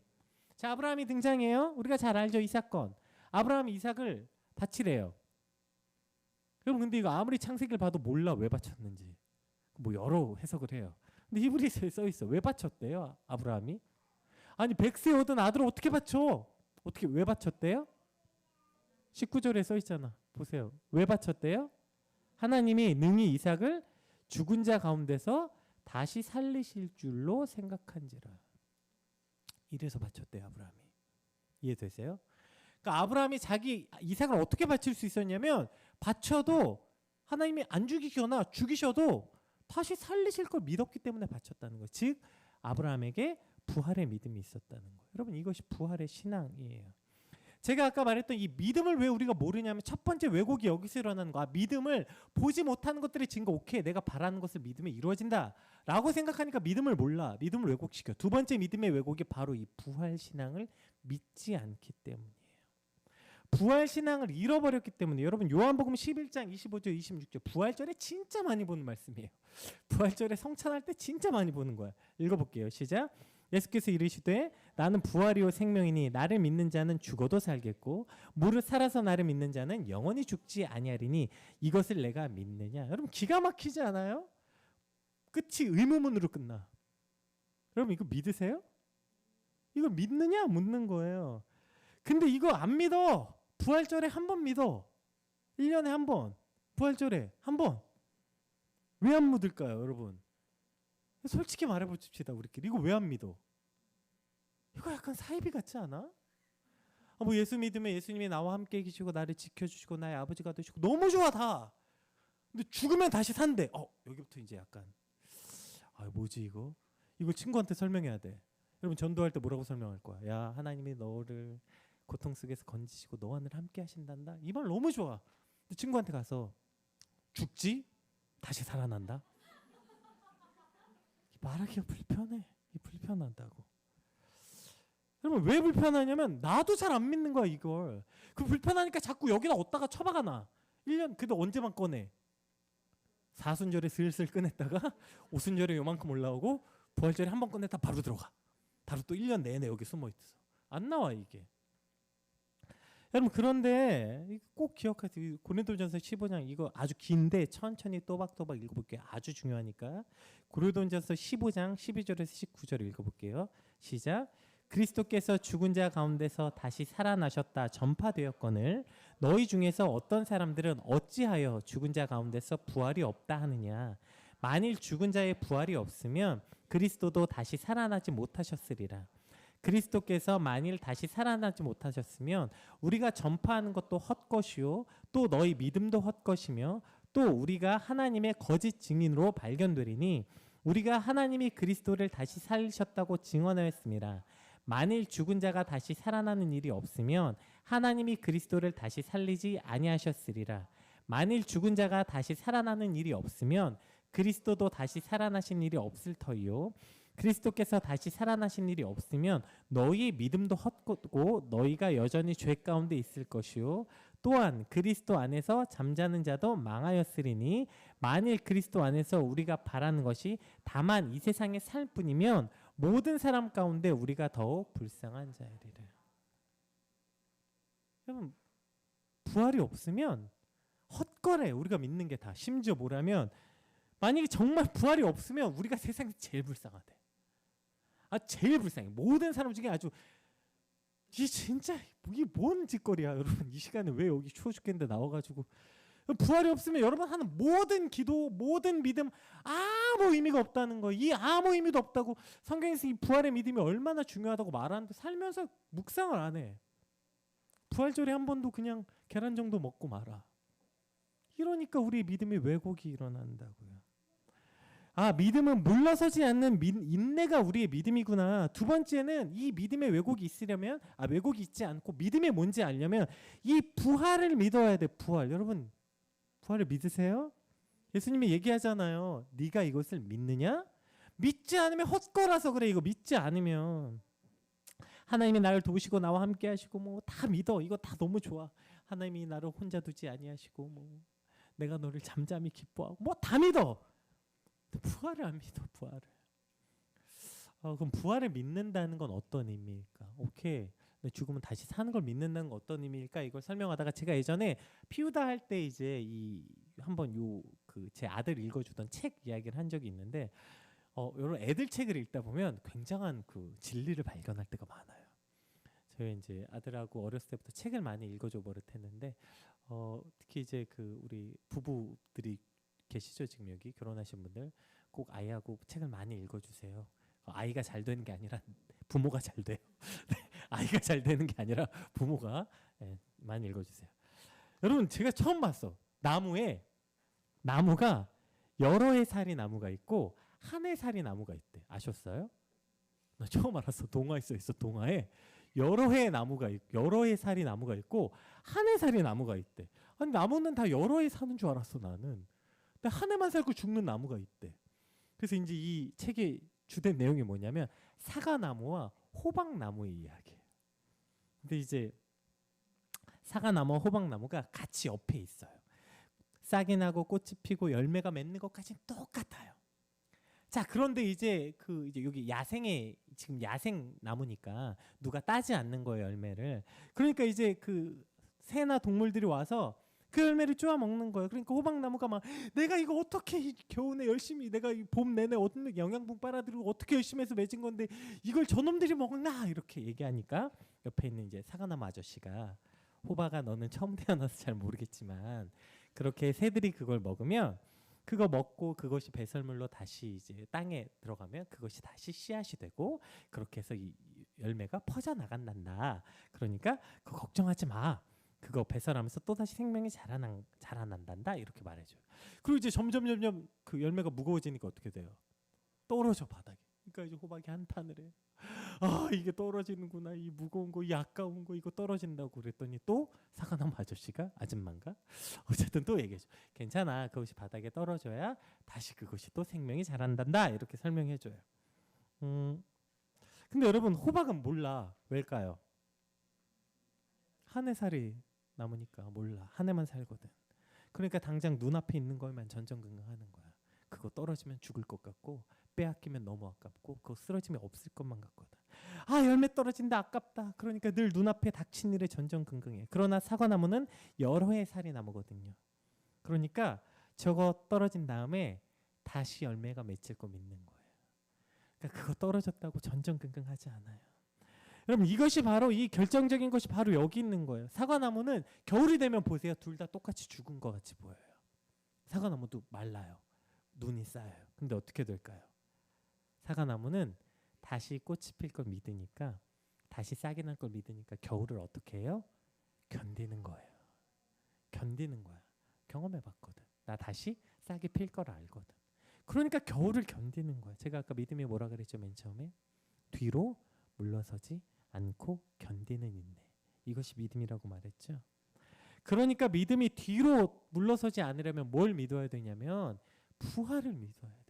자, 아브라함이 등장해요. 우리가 잘 알죠, 이 사건. 아브라함이 이삭을 바치래요. 여러분, 근데 이거 아무리 창세기를 봐도 몰라, 왜 바쳤는지. 뭐 여러 해석을 해요. 근데 히브리서에 써 있어. 왜 바쳤대요, 아브라함이? 아니, 100세 얻은 아들을 어떻게 바쳐? 어떻게, 왜 바쳤대요? 19절에 써 있잖아. 보세요. 왜 바쳤대요? 하나님이 능히 이삭을 죽은 자 가운데서 다시 살리실 줄로 생각한지라. 이래서 바쳤대요, 아브라함이. 이해되세요? 그러니까 아브라함이 자기 이삭을 어떻게 바칠 수 있었냐면, 바쳐도 하나님이 안 죽이거나 죽이셔도 다시 살리실 걸 믿었기 때문에 바쳤다는 거예요. 즉 아브라함에게 부활의 믿음이 있었다는 거예요. 여러분, 이것이 부활의 신앙이에요. 제가 아까 말했던 이 믿음을 왜 우리가 모르냐면, 첫 번째 왜곡이 여기서 일어나는 거야. 믿음을 보지 못하는 것들의 증거, 오케이, 내가 바라는 것을 믿으면 이루어진다 라고 생각하니까 믿음을 몰라. 믿음을 왜곡시켜. 두 번째 믿음의 왜곡이 바로 이 부활 신앙을 믿지 않기 때문이에요. 부활 신앙을 잃어버렸기 때문에. 여러분, 요한복음 11장 25절 26절 부활절에 진짜 많이 보는 말씀이에요. 부활절에 성찬할 때 진짜 많이 보는 거야. 읽어볼게요. 시작. 예수께서 이르시되 나는 부활이요 생명이니 나를 믿는 자는 죽어도 살겠고 무릇 살아서 나를 믿는 자는 영원히 죽지 아니하리니 이것을 내가 믿느냐. 여러분, 기가 막히지 않아요? 끝이 의문문으로 끝나. 여러분, 이거 믿으세요? 이거 믿느냐 묻는 거예요. 근데 이거 안 믿어. 부활절에 한 번 믿어. 1년에 한 번. 부활절에 한 번. 왜 안 믿을까요, 여러분? 솔직히 말해봅시다, 우리끼리. 이거 왜 안 믿어? 이거 약간 사이비 같지 않아? 뭐 예수 믿으면 예수님이 나와 함께 계시고 나를 지켜주시고 나의 아버지가 되시고 너무 좋아 다. 근데 죽으면 다시 산대. 여기부터 이제 약간 뭐지 이거? 이거 친구한테 설명해야 돼. 여러분, 전도할 때 뭐라고 설명할 거야? 야, 하나님이 너를 고통 속에서 건지시고 너와 늘 함께 하신단다. 이 말 너무 좋아. 근데 친구한테 가서 죽지? 다시 살아난다? 말하기가 불편해. 불편하다고. 여러분, 왜 불편하냐면 나도 잘 안 믿는 거야, 이걸. 그 불편하니까 자꾸 여기다 얻다가 처박아놔. 1년, 근데 언제만 꺼내? 사순절에 슬슬 꺼냈다가 오순절에 요만큼 올라오고 부활절에 한 번 꺼냈다 바로 들어가. 바로 또 1년 내내 여기 숨어있어. 안 나와, 이게. 여러분, 그런데 꼭 기억하세요. 고린도전서 15장 이거 아주 긴데 천천히 또박또박 읽어볼게요. 아주 중요하니까. 고린도전서 15장 12절에서 19절 읽어볼게요. 시작. 그리스도께서 죽은 자 가운데서 다시 살아나셨다 전파되었거늘 너희 중에서 어떤 사람들은 어찌하여 죽은 자 가운데서 부활이 없다 하느냐. 만일 죽은 자의 부활이 없으면 그리스도도 다시 살아나지 못하셨으리라. 그리스도께서 만일 다시 살아나지 못하셨으면 우리가 전파하는 것도 헛것이요 또 너희 믿음도 헛것이며 또 우리가 하나님의 거짓 증인으로 발견되리니 우리가 하나님이 그리스도를 다시 살리셨다고 증언하였습니다. 만일 죽은 자가 다시 살아나는 일이 없으면 하나님이 그리스도를 다시 살리지 아니하셨으리라. 만일 죽은 자가 다시 살아나는 일이 없으면 그리스도도 다시 살아나신 일이 없을 터이요 그리스도께서 다시 살아나신 일이 없으면 너희의 믿음도 헛되고 너희가 여전히 죄 가운데 있을 것이요 또한 그리스도 안에서 잠자는 자도 망하였으리니 만일 그리스도 안에서 우리가 바라는 것이 다만 이 세상에 살 뿐이면 모든 사람 가운데 우리가 더욱 불쌍한 자이리라. 여러분, 부활이 없으면 헛거래. 우리가 믿는 게 다. 심지어 뭐라면 만약에 정말 부활이 없으면 우리가 세상에서 제일 불쌍하대. 제일 불쌍해. 모든 사람 중에 아주 이게 진짜 이게 뭔 짓거리야. 여러분, 이 시간에 왜 여기 추워 죽겠는데 나와가지고 부활이 없으면 여러분 하는 모든 기도, 모든 믿음 아무 의미가 없다는 거. 이 아무 의미도 없다고 성경에서 이 부활의 믿음이 얼마나 중요하다고 말하는데 살면서 묵상을 안 해. 부활절에 한 번도 그냥 계란 정도 먹고 말아. 이러니까 우리의 믿음의 왜곡이 일어난다고요. 믿음은 물러서지 않는 인내가 우리의 믿음이구나. 두 번째는 이 믿음의 왜곡이 있으려면 왜곡이 있지 않고 믿음이 뭔지 알려면 이 부활을 믿어야 돼. 부활. 여러분, 부활을 믿으세요? 예수님이 얘기하잖아요. 네가 이것을 믿느냐? 믿지 않으면 헛거라서 그래. 이거 믿지 않으면 하나님이 나를 도우시고 나와 함께 하시고 뭐 다 믿어. 이거 다 너무 좋아. 하나님이 나를 혼자 두지 아니하시고 뭐 내가 너를 잠잠히 기뻐하고 뭐 다 믿어. 부활을 안 믿어. 부활을. 그럼 부활을 믿는다는 건 어떤 의미일까? 오케이. 죽으면 다시 사는 걸 믿는다는 건 어떤 의미일까? 이걸 설명하다가 제가 예전에 피우다 할 때 이제 이 한번 요 그 제 아들 읽어주던 책 이야기를 한 적이 있는데 이런 애들 책을 읽다 보면 굉장한 그 진리를 발견할 때가 많아요. 저희 이제 아들하고 어렸을 때부터 책을 많이 읽어줘 버릇했는데 특히 이제 그 우리 부부들이 계시죠, 지금 여기 결혼하신 분들 꼭 아이하고 책을 많이 읽어주세요. 아이가 잘 되는 게 아니라 부모가 잘 돼요. 아이가 잘 되는 게 아니라 부모가 많이 읽어주세요. 여러분 제가 처음 봤어. 나무가 여러 해 살이 나무가 있고 한 해 살이 나무가 있대. 아셨어요? 나 처음 알았어. 동화에 써 있어. 동화에 여러 해 살이 나무가 있고 한 해 살이 나무가 있대. 아니 나무는 다 여러 해 사는 줄 알았어 나는. 근데 한 해만 살고 죽는 나무가 있대. 그래서 이제 이 책의 주된 내용이 뭐냐면 사과나무와 호박나무의 이야기예요. 근데 이제 사과나무와 호박나무가 같이 옆에 있어요. 싹이 나고 꽃이 피고 열매가 맺는 것까지는 똑같아요. 자, 그런데 이제 이제 여기 지금 야생 나무니까 누가 따지 않는 거예요, 열매를. 그러니까 이제 그 새나 동물들이 와서 그 열매를 쪼아 먹는 거예요. 그러니까 호박나무가 막 내가 이거 어떻게 겨우내 열심히 내가 봄 내내 어떤 영양분 빨아들이고 어떻게 열심히 해서 맺은 건데 이걸 저놈들이 먹나 이렇게 얘기하니까 옆에 있는 이제 사과나무 아저씨가 호박아 너는 처음 태어나서 잘 모르겠지만 그렇게 새들이 그걸 먹으면 그거 먹고 그것이 배설물로 다시 이제 땅에 들어가면 그것이 다시 씨앗이 되고 그렇게 해서 이 열매가 퍼져 나간단다. 그러니까 그거 걱정하지 마. 그거 배설하면서 또다시 생명이 자라난단다. 이렇게 말해줘요. 그리고 이제 점점 그 열매가 무거워지니까 어떻게 돼요? 떨어져 바닥에. 그러니까 이제 호박이 한탄을 해. 아 이게 떨어지는구나. 이 무거운 거, 이 아까운 거 이거 떨어진다고 그랬더니 또 사과나무 아줌마인가? 어쨌든 또 얘기해줘. 괜찮아. 그것이 바닥에 떨어져야 다시 그것이 또 생명이 자란단다. 이렇게 설명해줘요. 근데 여러분 호박은 몰라. 왜일까요? 한 해 살이 남으니까 몰라. 한 해만 살거든. 그러니까 당장 눈앞에 있는 것만 전전긍긍하는 거야. 그거 떨어지면 죽을 것 같고 빼앗기면 너무 아깝고 그거 쓰러지면 없을 것만 같거든. 아 열매 떨어진다 아깝다. 그러니까 늘 눈앞에 닥친 일에 전전긍긍해. 그러나 사과나무는 여러 해 살이 나무거든요. 그러니까 저거 떨어진 다음에 다시 열매가 맺힐 거 믿는 거예요. 그러니까 그거 떨어졌다고 전전긍긍하지 않아요. 여러분 이것이 바로 이 결정적인 것이 바로 여기 있는 거예요. 사과나무는 겨울이 되면 보세요. 둘 다 똑같이 죽은 것 같이 보여요. 사과나무도 말라요. 눈이 쌓여요. 근데 어떻게 될까요? 사과나무는 다시 꽃이 필 걸 믿으니까 다시 싹이 날 걸 믿으니까 겨울을 어떻게 해요? 견디는 거예요. 견디는 거야. 경험해봤거든. 나 다시 싹이 필 걸 알거든. 그러니까 겨울을 견디는 거야. 제가 아까 믿음이 뭐라 그랬죠? 맨 처음에 뒤로 물러서지 않고 견디는 인내. 이것이 믿음이라고 말했죠. 그러니까 믿음이 뒤로 물러서지 않으려면 뭘 믿어야 되냐면 부활을 믿어야 돼요.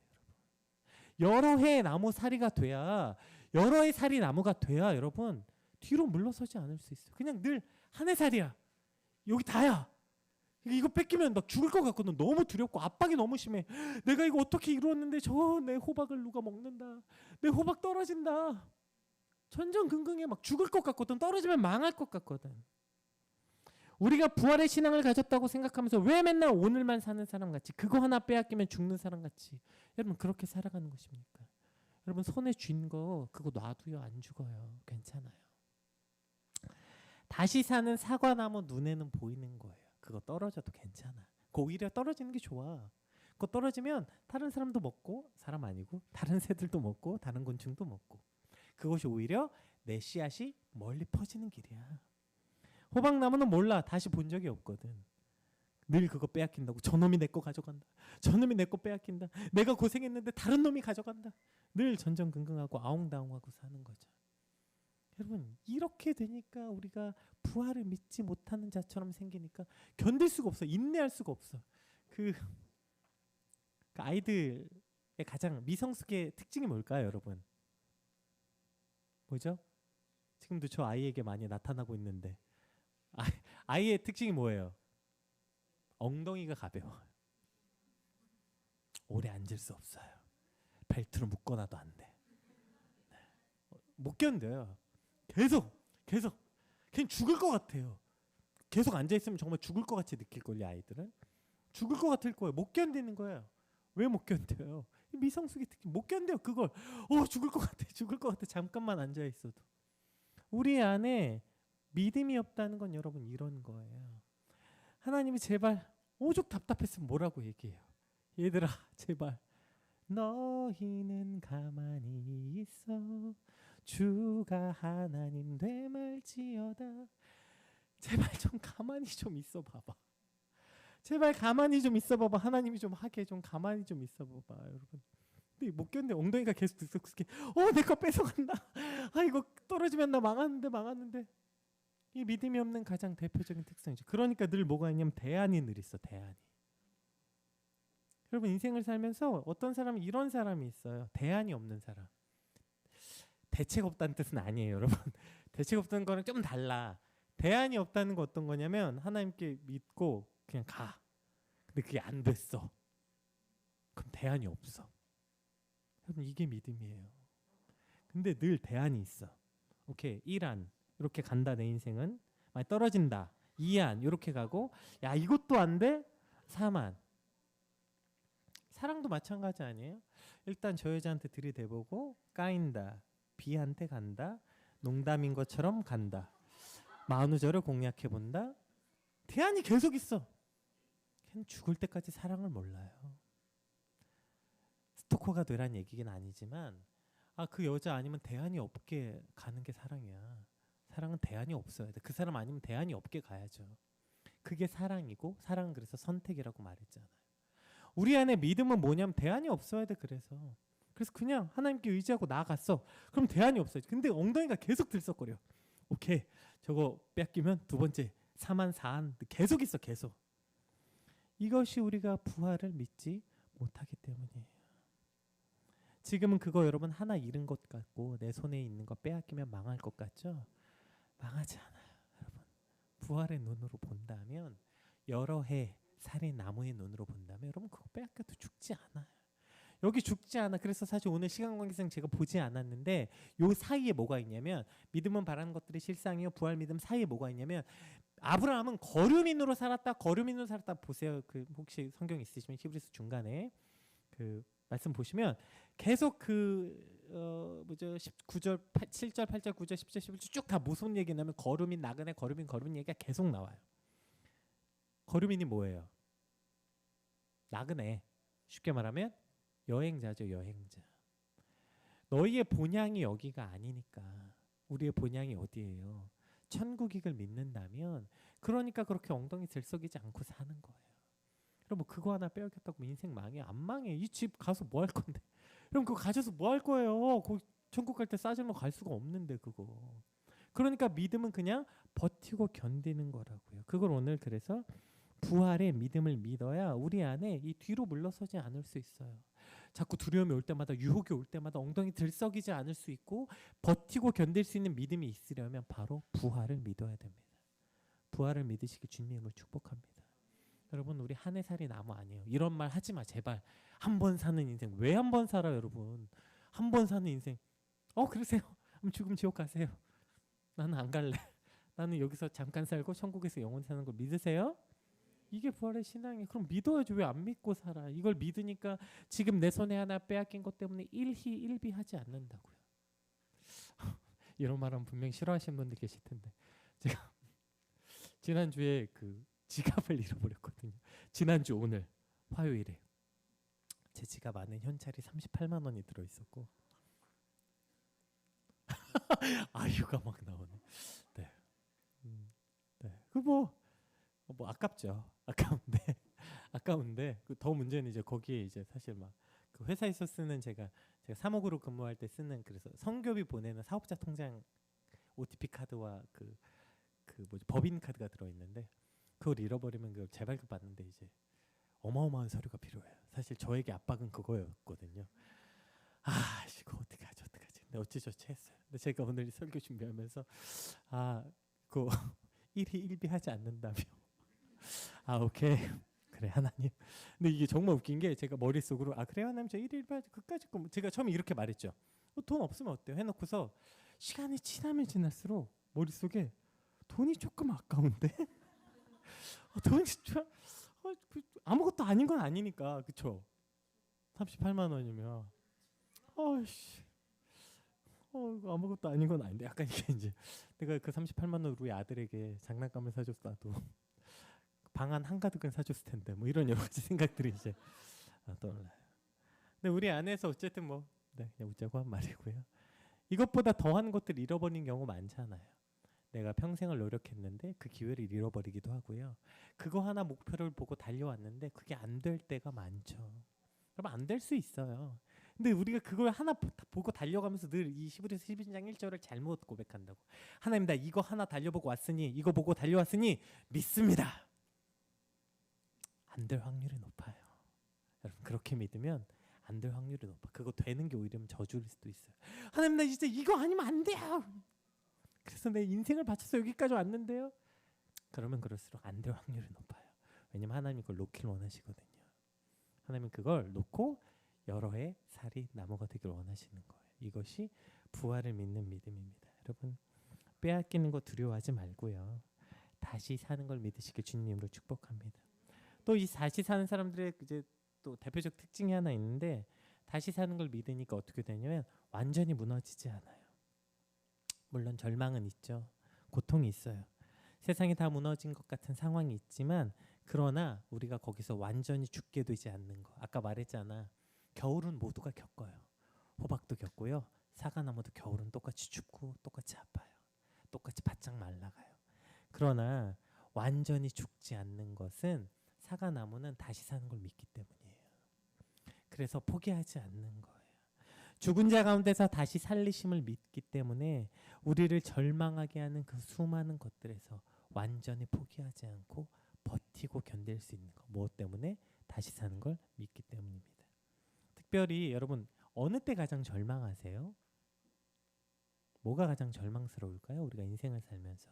여러 해의 나무 사리가 돼야 여러 해 살이 나무가 돼야 여러분 뒤로 물러서지 않을 수 있어요. 그냥 늘 한 해 살이야. 여기 다야. 이거 뺏기면 막 죽을 것 같거든. 너무 두렵고 압박이 너무 심해. 내가 이거 어떻게 이루었는데 저 내 호박을 누가 먹는다. 내 호박 떨어진다. 전전긍긍해. 막 죽을 것 같거든. 떨어지면 망할 것 같거든. 우리가 부활의 신앙을 가졌다고 생각하면서 왜 맨날 오늘만 사는 사람 같이 그거 하나 빼앗기면 죽는 사람 같이 여러분 그렇게 살아가는 것입니까? 여러분 손에 쥔 거 그거 놔둬요. 안 죽어요. 괜찮아요. 다시 사는 사과나무 눈에는 보이는 거예요. 그거 떨어져도 괜찮아. 그거 오히려 떨어지는 게 좋아. 그거 떨어지면 다른 사람도 먹고 사람 아니고 다른 새들도 먹고 다른 곤충도 먹고 그것이 오히려 내 씨앗이 멀리 퍼지는 길이야. 호박나무는 몰라. 다시 본 적이 없거든. 늘 그거 빼앗긴다고. 저놈이 내 거 가져간다. 저놈이 내 거 빼앗긴다. 내가 고생했는데 다른 놈이 가져간다. 늘 전전긍긍하고 아웅다웅하고 사는 거죠. 여러분 이렇게 되니까 우리가 부활을 믿지 못하는 자처럼 생기니까 견딜 수가 없어. 인내할 수가 없어. 그 아이들의 가장 미성숙의 특징이 뭘까요, 여러분? 뭐죠? 지금도 저 아이에게 많이 나타나고 있는데 아이의 특징이 뭐예요? 엉덩이가 가벼워요. 오래 앉을 수 없어요. 벨트로 묶어놔도 안 돼. 못 견뎌요. 계속 그냥 죽을 것 같아요. 계속 앉아있으면 정말 죽을 것 같이 느낄걸요. 아이들은 죽을 것 같을 거예요. 못 견디는 거예요. 왜 못 견뎌요? 미성숙의 특징 못 견뎌요. 그걸 죽을 것 같아 잠깐만 앉아있어도. 우리 안에 믿음이 없다는 건 여러분 이런 거예요. 하나님이 제발 오죽 답답했으면 뭐라고 얘기해요. 얘들아 제발 너희는 가만히 있어 주가 하나님 되말지어다. 제발 좀 가만히 좀 있어 봐봐. 제발 가만히 좀 있어 봐봐. 하나님이 좀 하게 좀 가만히 좀 있어 봐봐 여러분. 근데 못 견뎌. 엉덩이가 계속 들썩들썩해. 내 거 뺏어간다. 이거 떨어지면 나 망하는데. 이 믿음이 없는 가장 대표적인 특성이죠. 그러니까 늘 뭐가 있냐면 대안이 늘 있어. 대안이. 여러분 인생을 살면서 어떤 사람은 이런 사람이 있어요. 대안이 없는 사람. 대책 없다는 뜻은 아니에요 여러분. 대책 없다는 거는 좀 달라. 대안이 없다는 거 어떤 거냐면 하나님께 믿고 그냥 가. 근데 그게 안 됐어. 그럼 대안이 없어. 여러분 이게 믿음이에요. 근데 늘 대안이 있어. 오케이 1안 이렇게 간다 내 인생은. 많이 떨어진다 2안 이렇게 가고 야 이것도 안 돼? 3안. 사랑도 마찬가지 아니에요? 일단 저 여자한테 들이대보고 까인다. B한테 간다. 농담인 것처럼 간다. 만우절을 공략해본다. 대안이 계속 있어. 걔는 죽을 때까지 사랑을 몰라요. 스토커가 되란 얘기긴 아니지만 그 여자 아니면 대안이 없게 가는 게 사랑이야. 사랑은 대안이 없어야 돼. 그 사람 아니면 대안이 없게 가야죠. 그게 사랑이고 사랑은 그래서 선택이라고 말했잖아요. 우리 안에 믿음은 뭐냐면 대안이 없어야 돼. 그래서 그냥 하나님께 의지하고 나아갔어. 그럼 대안이 없어요. 근데 엉덩이가 계속 들썩거려. 오케이 저거 뺏기면 두 번째 3안 4안 계속 있어. 계속. 이것이 우리가 부활을 믿지 못하기 때문이에요. 지금은 그거 여러분 하나 잃은 것 같고 내 손에 있는 거 빼앗기면 망할 것 같죠? 망하지 않아요. 여러분 부활의 눈으로 본다면 여러 해 살인 나무의 눈으로 본다면 여러분 그거 빼앗겨도 죽지 않아요. 여기 죽지 않아. 그래서 사실 오늘 시간 관계상 제가 보지 않았는데 요 사이에 뭐가 있냐면 믿음은 바라는 것들이 실상이요 부활 믿음 사이에 뭐가 있냐면 아브라함은 거류민으로 살았다. 거류민으로 살았다. 보세요. 그 혹시 성경 있으시면 히브리서 중간에 그 말씀 보시면 계속 19절, 7절, 8절, 9절, 10절, 11절 쭉 다 무슨 얘기 나면 거류민, 나그네, 거류민 얘기가 계속 나와요. 거류민이 뭐예요? 나그네. 쉽게 말하면 여행자죠. 여행자. 너희의 본향이 여기가 아니니까 우리의 본향이 어디예요? 천국이길 믿는다면 그러니까 그렇게 엉덩이 들썩이지 않고 사는 거예요. 여러분 그거 하나 빼앗겼다고 인생 망해? 안 망해. 이 집 가서 뭐 할 건데? 여러분 그거 가져서 뭐 할 거예요? 그 천국 갈 때 싸질러 갈 수가 없는데 그거. 그러니까 믿음은 그냥 버티고 견디는 거라고요. 그걸 오늘 그래서 부활의 믿음을 믿어야 우리 안에 이 뒤로 물러서지 않을 수 있어요. 자꾸 두려움이 올 때마다 유혹이 올 때마다 엉덩이 들썩이지 않을 수 있고 버티고 견딜 수 있는 믿음이 있으려면 바로 부활을 믿어야 됩니다. 부활을 믿으시길 주님을 축복합니다. 여러분 우리 한 해 살이 나무 아니에요. 이런 말 하지 마 제발. 한 번 사는 인생 왜 한 번 살아 여러분. 한 번 사는 인생 그러세요. 그럼 죽음 지옥 가세요. 나는 안 갈래. 나는 여기서 잠깐 살고 천국에서 영원 사는 걸 믿으세요? 이게 부활의 신앙이에요. 그럼 믿어야지 왜 안 믿고 살아. 이걸 믿으니까 지금 내 손에 하나 빼앗긴 것 때문에 일희일비하지 않는다고요. 이런 말하면 분명히 싫어하시는 분들 계실 텐데 제가 지난주에 그 지갑을 잃어버렸거든요. 지난주 오늘 화요일에 제 지갑 안에 현찰이 38만 원이 들어있었고 아유가 막 나오네. 네, 네. 그 뭐 아깝죠. 아까운데 그 더 문제는 이제 거기에 이제 사실 막 그 회사에서 쓰는 제가 사목으로 근무할 때 쓰는 그래서 성교비 보내는 사업자 통장 OTP 카드와 그 뭐지 법인 카드가 들어 있는데 그걸 잃어버리면 그걸 재발급 받는데 이제 어마어마한 서류가 필요해요. 사실 저에게 압박은 그거였거든요. 이거 어떡하지. 근데 어찌저찌 했어요. 근데 제가 오늘 설교 준비하면서 그 일희일비하지 않는다며. 아 오케이 그래 하나님. 근데 이게 정말 웃긴 게 제가 머릿속으로 아 그래 하나님 저 일희일비하지 그까짓 거 제가 처음에 이렇게 말했죠. 돈 없으면 어때요? 해놓고서 시간이 지나면 지날수록 머릿속에 돈이 조금 아까운데 돈이 좀 아무것도 아닌 건 아니니까 그쵸? 38만 원이면 어이씨 아무것도 아닌 건 아닌데 약간 이게 이제 내가 그 38만 원으로 우리 아들에게 장난감을 사줬어도 방 안 한가득은 사줬을 텐데 뭐 이런 여러 가지 생각들이 이제 떠올라요. 근데 우리 안에서 어쨌든 뭐 네, 그냥 웃자고 한 말이고요. 이것보다 더한 것들 잃어버린 경우 많잖아요. 내가 평생을 노력했는데 그 기회를 잃어버리기도 하고요. 그거 하나 목표를 보고 달려왔는데 그게 안 될 때가 많죠. 그럼 안 될 수 있어요. 근데 우리가 그걸 하나 보고 달려가면서 늘 이 히브리서 11장 1절을 잘못 고백한다고. 하나님 나 이거 하나 달려보고 왔으니 이거 보고 달려왔으니 믿습니다. 안 될 확률이 높아요. 여러분 그렇게 믿으면 안 될 확률이 높아. 그거 되는 게 오히려 저주일 수도 있어요. 하나님 나 진짜 이거 아니면 안 돼요. 그래서 내 인생을 바쳐서 여기까지 왔는데요. 그러면 그럴수록 안 될 확률이 높아요. 왜냐면 하나님이 그걸 놓길 원하시거든요. 하나님은 그걸 놓고 여러 해 살이 나무가 되길 원하시는 거예요. 이것이 부활을 믿는 믿음입니다. 여러분 빼앗기는 거 두려워하지 말고요. 다시 사는 걸 믿으시길 주님으로 축복합니다. 또 이 다시 사는 사람들의 이제 또 대표적 특징이 하나 있는데 다시 사는 걸 믿으니까 어떻게 되냐면 완전히 무너지지 않아요. 물론 절망은 있죠. 고통이 있어요. 세상이 다 무너진 것 같은 상황이 있지만 그러나 우리가 거기서 완전히 죽게 되지 않는 거. 아까 말했잖아. 겨울은 모두가 겪어요. 호박도 겪고요. 사과나무도 겨울은 똑같이 춥고 똑같이 아파요. 똑같이 바짝 말라가요. 그러나 완전히 죽지 않는 것은 사과나무는 다시 사는 걸 믿기 때문이에요. 그래서 포기하지 않는 거예요. 죽은 자 가운데서 다시 살리심을 믿기 때문에 우리를 절망하게 하는 그 수많은 것들에서 완전히 포기하지 않고 버티고 견딜 수 있는 거. 무엇 때문에? 다시 사는 걸 믿기 때문입니다. 특별히 여러분 어느 때 가장 절망하세요? 뭐가 가장 절망스러울까요? 우리가 인생을 살면서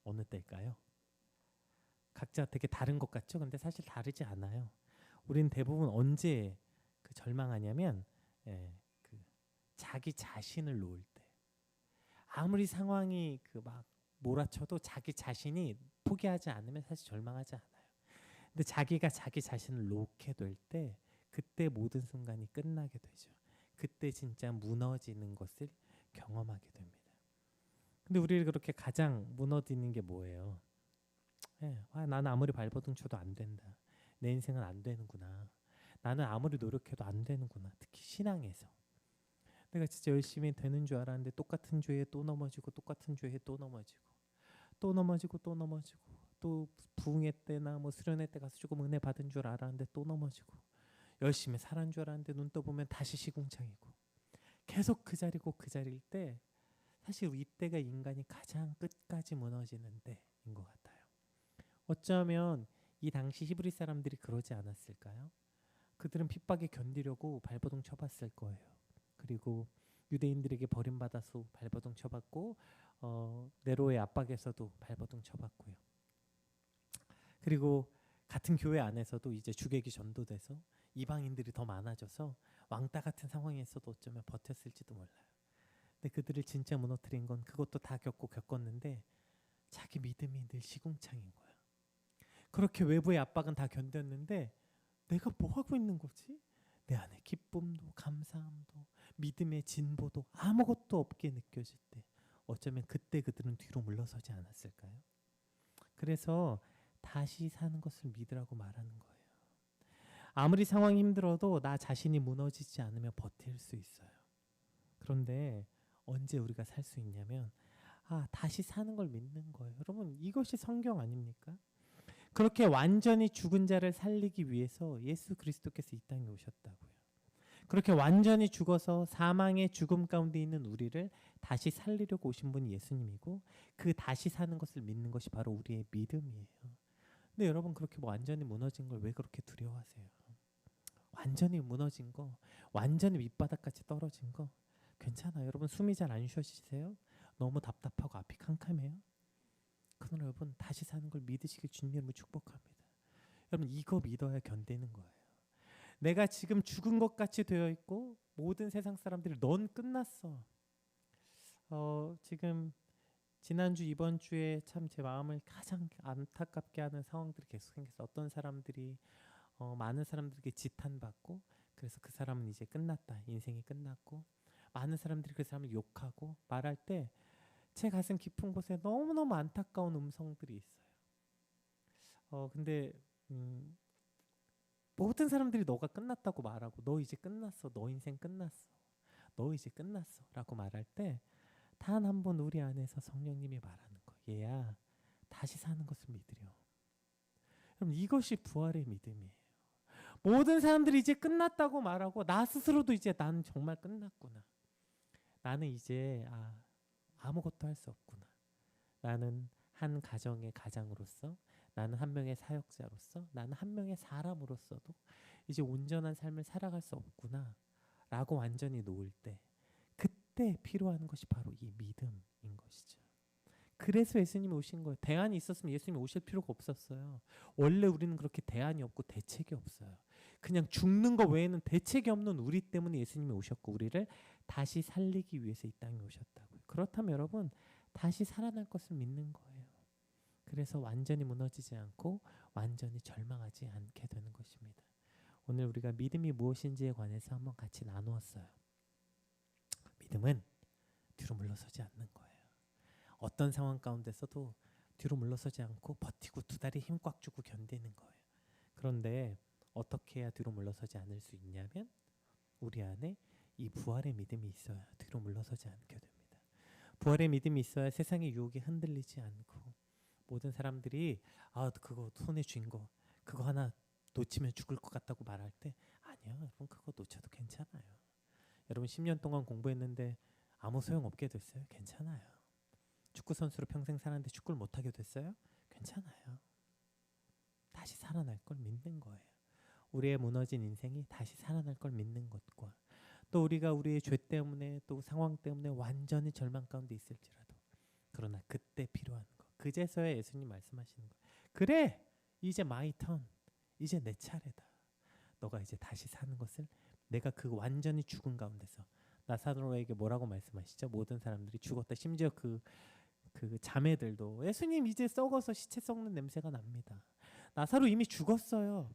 어느 때일까요? 각자 되게 다른 것 같죠? 근데 사실 다르지 않아요. 우리는 대부분 언제 그 절망하냐면 그 자기 자신을 놓을 때. 아무리 상황이 그 막 몰아쳐도 자기 자신이 포기하지 않으면 사실 절망하지 않아요. 근데 자기가 자기 자신을 놓게 될 때 그때 모든 순간이 끝나게 되죠. 그때 진짜 무너지는 것을 경험하게 됩니다. 근데 우리 그렇게 가장 무너지는 게 뭐예요? 나는 아무리 발버둥 쳐도 안 된다. 내 인생은 안 되는구나. 나는 아무리 노력해도 안 되는구나. 특히 신앙에서. 내가 진짜 열심히 되는 줄 알았는데 똑같은 죄에 또 넘어지고 똑같은 죄에 또 넘어지고 또 넘어지고 또 넘어지고 또 부흥회 때나 뭐 수련회 때 가서 조금 은혜 받은 줄 알았는데 또 넘어지고 열심히 살은 줄 알았는데 눈 떠보면 다시 시궁창이고 계속 그 자리고 그 자리일 때 사실 이때가 인간이 가장 끝까지 무너지는 때인 것 같아요. 어쩌면 이 당시 히브리 사람들이 그러지 않았을까요? 그들은 핍박에 견디려고 발버둥 쳐봤을 거예요. 그리고 유대인들에게 버림받아서 발버둥 쳐봤고 네로의 압박에서도 발버둥 쳐봤고요. 그리고 같은 교회 안에서도 이제 주객이 전도돼서 이방인들이 더 많아져서 왕따 같은 상황에서도 어쩌면 버텼을지도 몰라요. 근데 그들을 진짜 무너뜨린 건 그것도 다 겪었는데 자기 믿음이 늘 시궁창인 거야. 그렇게 외부의 압박은 다 견뎠는데 내가 뭐 하고 있는 거지? 내 안에 기쁨도 감사함도 믿음의 진보도 아무것도 없게 느껴질 때 어쩌면 그때 그들은 뒤로 물러서지 않았을까요? 그래서 다시 사는 것을 믿으라고 말하는 거예요. 아무리 상황이 힘들어도 나 자신이 무너지지 않으면 버틸 수 있어요. 그런데 언제 우리가 살 수 있냐면 다시 사는 걸 믿는 거예요. 여러분 이것이 성경 아닙니까? 그렇게 완전히 죽은 자를 살리기 위해서 예수 그리스도께서 이 땅에 오셨다고요. 그렇게 완전히 죽어서 사망의 죽음 가운데 있는 우리를 다시 살리려고 오신 분이 예수님이고 그 다시 사는 것을 믿는 것이 바로 우리의 믿음이에요. 근데 여러분 그렇게 완전히 무너진 걸 왜 그렇게 두려워하세요? 완전히 무너진 거, 완전히 밑바닥까지 떨어진 거 괜찮아요. 여러분 숨이 잘 안 쉬어지세요? 너무 답답하고 앞이 캄캄해요? 그러나 여러분 다시 사는 걸 믿으시길 주님으로 축복합니다. 여러분 이거 믿어야 견디는 거예요. 내가 지금 죽은 것 같이 되어 있고 모든 세상 사람들이 넌 끝났어. 지금 지난주 이번 주에 참 제 마음을 가장 안타깝게 하는 상황들이 계속 생겼어요. 어떤 사람들이 많은 사람들에게 지탄받고 그래서 그 사람은 이제 끝났다. 인생이 끝났고 많은 사람들이 그 사람을 욕하고 말할 때 제 가슴 깊은 곳에 너무너무 안타까운 음성들이 있어요. 근데 모든 사람들이 너가 끝났다고 말하고 너 이제 끝났어. 너 인생 끝났어. 너 이제 끝났어. 라고 말할 때 단 한 번 우리 안에서 성령님이 말하는 거. 얘야 다시 사는 것을 믿으려. 그럼 이것이 부활의 믿음이에요. 모든 사람들이 이제 끝났다고 말하고 나 스스로도 이제 난 정말 끝났구나. 나는 이제 아무것도 할 수 없구나. 나는 한 가정의 가장으로서 나는 한 명의 사역자로서 나는 한 명의 사람으로서도 이제 온전한 삶을 살아갈 수 없구나 라고 완전히 놓을 때 그때 필요한 것이 바로 이 믿음인 것이죠. 그래서 예수님이 오신 거예요. 대안이 있었으면 예수님이 오실 필요가 없었어요. 원래 우리는 그렇게 대안이 없고 대책이 없어요. 그냥 죽는 거 외에는 대책이 없는 우리 때문에 예수님이 오셨고 우리를 다시 살리기 위해서 이 땅에 오셨다고요. 그렇다면 여러분 다시 살아날 것을 믿는 거예요. 그래서 완전히 무너지지 않고 완전히 절망하지 않게 되는 것입니다. 오늘 우리가 믿음이 무엇인지에 관해서 한번 같이 나누었어요. 믿음은 뒤로 물러서지 않는 거예요. 어떤 상황 가운데서도 뒤로 물러서지 않고 버티고 두 다리 힘 꽉 주고 견디는 거예요. 그런데 어떻게 해야 뒤로 물러서지 않을 수 있냐면 우리 안에 이 부활의 믿음이 있어야 뒤로 물러서지 않게 됩니다. 부활의 믿음이 있어야 세상의 유혹에 흔들리지 않고 모든 사람들이 그거 손에 쥔 거 그거 하나 놓치면 죽을 것 같다고 말할 때 아니요 여러분 그거 놓쳐도 괜찮아요. 여러분 10년 동안 공부했는데 아무 소용없게 됐어요. 괜찮아요. 축구 선수로 평생 살았는데 축구를 못하게 됐어요. 괜찮아요. 다시 살아날 걸 믿는 거예요. 우리의 무너진 인생이 다시 살아날 걸 믿는 것과 또 우리가 우리의 죄 때문에 또 상황 때문에 완전히 절망 가운데 있을지라도 그러나 그때 필요한 거 그제서야 예수님 말씀하시는 거예요. 그래 이제 마이 턴 이제 내 차례다. 너가 이제 다시 사는 것을 내가 그 완전히 죽은 가운데서 나사로에게 뭐라고 말씀하시죠? 모든 사람들이 죽었다. 심지어 그 자매들도 예수님 이제 썩어서 시체 썩는 냄새가 납니다. 나사로 이미 죽었어요.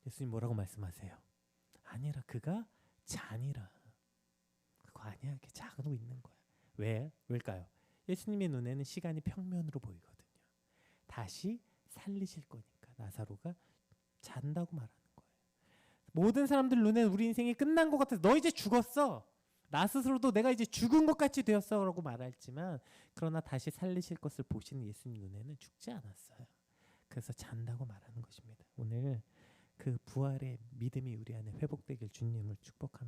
예수님 뭐라고 말씀하세요? 아니라 그가 자니라. 그거 아니야. 이렇게 자고 있는 거야. 왜일까요? 예수님의 눈에는 시간이 평면으로 보이거든요. 다시 살리실 거니까 나사로가 잔다고 말하는 거예요. 모든 사람들 눈에는 우리 인생이 끝난 것 같아서 너 이제 죽었어. 나 스스로도 내가 이제 죽은 것 같이 되었어 라고 말했지만 그러나 다시 살리실 것을 보시는 예수님 눈에는 죽지 않았어요. 그래서 잔다고 말하는 것입니다. 오늘 그 부활의 믿음이 우리 안에 회복되길 주님을 축복합니다.